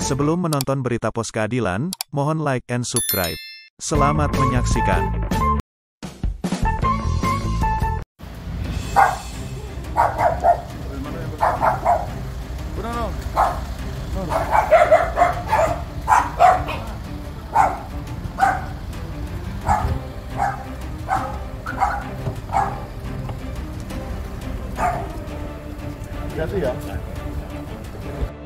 Sebelum menonton berita Pos Keadilan, mohon like and subscribe. Selamat menyaksikan.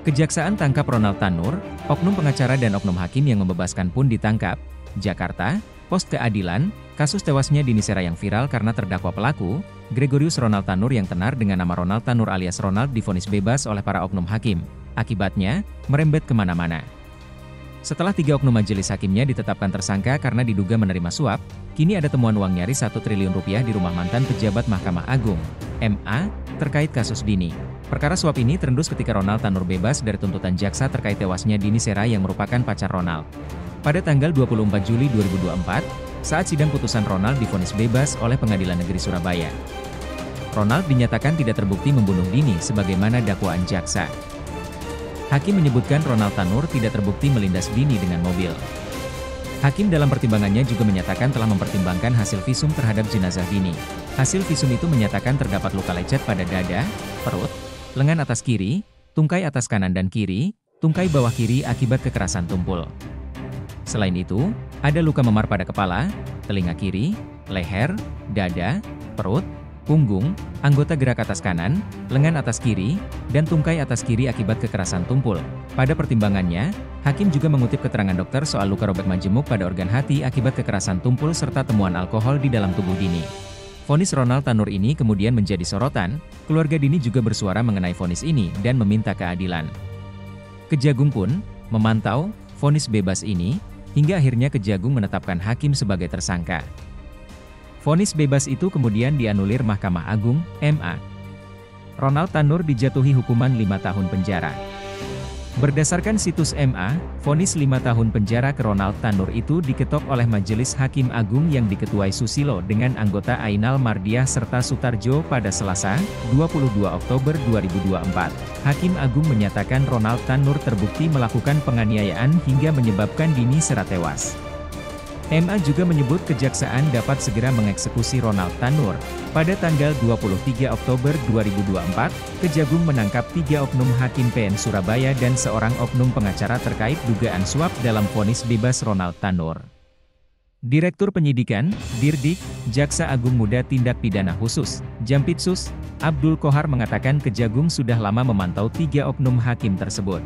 Kejaksaan tangkap Ronald Tanur, oknum pengacara dan oknum hakim yang membebaskan pun ditangkap. Jakarta, Pos Keadilan, kasus tewasnya Dini Sera yang viral karena terdakwa pelaku, Gregorius Ronald Tanur yang tenar dengan nama Ronald Tanur alias Ronald divonis bebas oleh para oknum hakim. Akibatnya, merembet kemana-mana. Setelah 3 oknum majelis hakimnya ditetapkan tersangka karena diduga menerima suap, kini ada temuan uang nyaris 1 triliun rupiah di rumah mantan pejabat Mahkamah Agung, MA, terkait kasus Dini. Perkara suap ini terendus ketika Ronald Tanur bebas dari tuntutan jaksa terkait tewasnya Dini Sera yang merupakan pacar Ronald. Pada tanggal 24 Juli 2024, saat sidang putusan Ronald divonis bebas oleh Pengadilan Negeri Surabaya. Ronald dinyatakan tidak terbukti membunuh Dini sebagaimana dakwaan jaksa. Hakim menyebutkan Ronald Tanur tidak terbukti melindas Dini dengan mobil. Hakim dalam pertimbangannya juga menyatakan telah mempertimbangkan hasil visum terhadap jenazah Dini. Hasil visum itu menyatakan terdapat luka lecet pada dada, perut, lengan atas kiri, tungkai atas kanan dan kiri, tungkai bawah kiri akibat kekerasan tumpul. Selain itu, ada luka memar pada kepala, telinga kiri, leher, dada, perut, punggung, anggota gerak atas kanan, lengan atas kiri, dan tungkai atas kiri akibat kekerasan tumpul. Pada pertimbangannya, hakim juga mengutip keterangan dokter soal luka robek majemuk pada organ hati akibat kekerasan tumpul serta temuan alkohol di dalam tubuh Dini. Vonis Ronald Tanur ini kemudian menjadi sorotan, keluarga Dini juga bersuara mengenai vonis ini dan meminta keadilan. Kejagung pun memantau vonis bebas ini, hingga akhirnya Kejagung menetapkan hakim sebagai tersangka. Vonis bebas itu kemudian dianulir Mahkamah Agung, MA. Ronald Tanur dijatuhi hukuman 5 tahun penjara. Berdasarkan situs MA, vonis 5 tahun penjara ke Ronald Tanur itu diketok oleh Majelis Hakim Agung yang diketuai Susilo dengan anggota Ainal Mardiah serta Sutarjo pada Selasa, 22 Oktober 2024. Hakim Agung menyatakan Ronald Tanur terbukti melakukan penganiayaan hingga menyebabkan Dini Sera tewas. MA juga menyebut kejaksaan dapat segera mengeksekusi Ronald Tanur. Pada tanggal 23 Oktober 2024, Kejagung menangkap 3 oknum hakim PN Surabaya dan seorang oknum pengacara terkait dugaan suap dalam vonis bebas Ronald Tanur. Direktur Penyidikan, Dirdik, Jaksa Agung Muda Tindak Pidana Khusus, Jampitsus, Abdul Kohar mengatakan Kejagung sudah lama memantau 3 oknum hakim tersebut.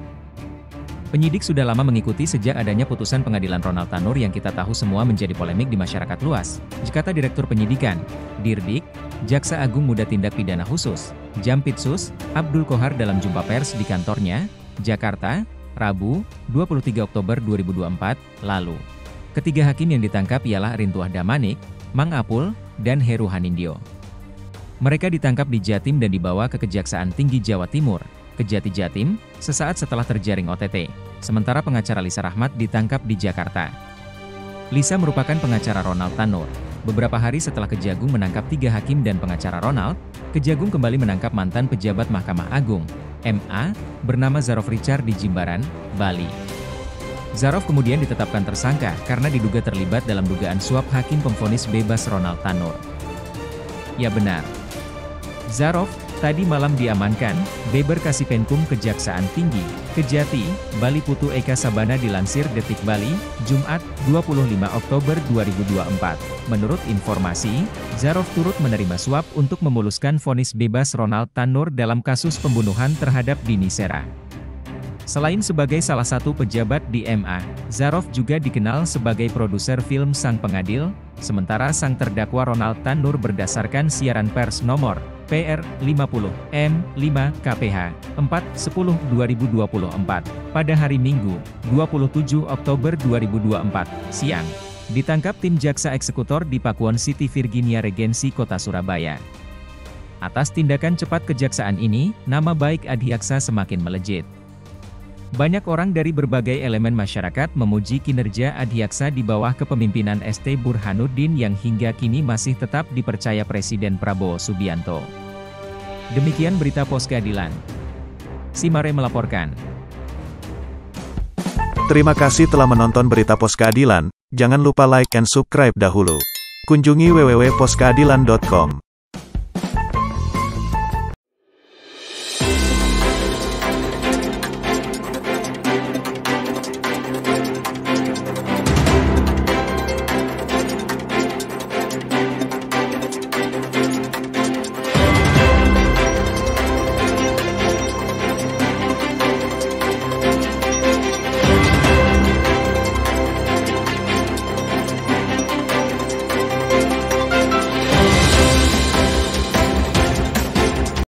Penyidik sudah lama mengikuti sejak adanya putusan pengadilan Ronald Tanur yang kita tahu semua menjadi polemik di masyarakat luas, kata Direktur Penyidikan, Dirdik, Jaksa Agung Muda Tindak Pidana Khusus, Jampitsus, Abdul Kohar dalam jumpa pers di kantornya, Jakarta, Rabu, 23 Oktober 2024, lalu. Ketiga hakim yang ditangkap ialah Rintuah Damanik, Mang Apul, dan Heru Hanindyo. Mereka ditangkap di Jatim dan dibawa ke Kejaksaan Tinggi Jawa Timur, Kejati Jatim, sesaat setelah terjaring OTT. Sementara pengacara Lisa Rahmat ditangkap di Jakarta. Lisa merupakan pengacara Ronald Tanur. Beberapa hari setelah Kejagung menangkap 3 hakim dan pengacara Ronald, Kejagung kembali menangkap mantan pejabat Mahkamah Agung, MA, bernama Zarof Richard di Jimbaran, Bali. Zarof kemudian ditetapkan tersangka karena diduga terlibat dalam dugaan suap hakim pemvonis bebas Ronald Tanur. Ya benar. Zarof tadi malam diamankan, Beber Kasipenkum Kejaksaan Tinggi, Kejati, Bali Putu Eka Sabana dilansir Detik Bali, Jumat, 25 Oktober 2024. Menurut informasi, Zarof turut menerima suap untuk memuluskan vonis bebas Ronald Tanur dalam kasus pembunuhan terhadap Dini Sera. Selain sebagai salah satu pejabat di MA, Zarof juga dikenal sebagai produser film Sang Pengadil, sementara sang terdakwa Ronald Tanur berdasarkan siaran pers nomor PR 50 M5 KPH 4/10/2024 pada hari Minggu 27 Oktober 2024 siang ditangkap tim jaksa eksekutor di Pakuwon City Virginia Regency Kota Surabaya. Atas tindakan cepat kejaksaan ini, nama baik Adiaksa semakin melejit. Banyak orang dari berbagai elemen masyarakat memuji kinerja Adiaksa di bawah kepemimpinan ST Burhanuddin yang hingga kini masih tetap dipercaya Presiden Prabowo Subianto. Demikian berita Pos Keadilan. Simare melaporkan. Terima kasih telah menonton berita Pos Keadilan. Jangan lupa like and subscribe dahulu. Kunjungi www.poskeadilan.com.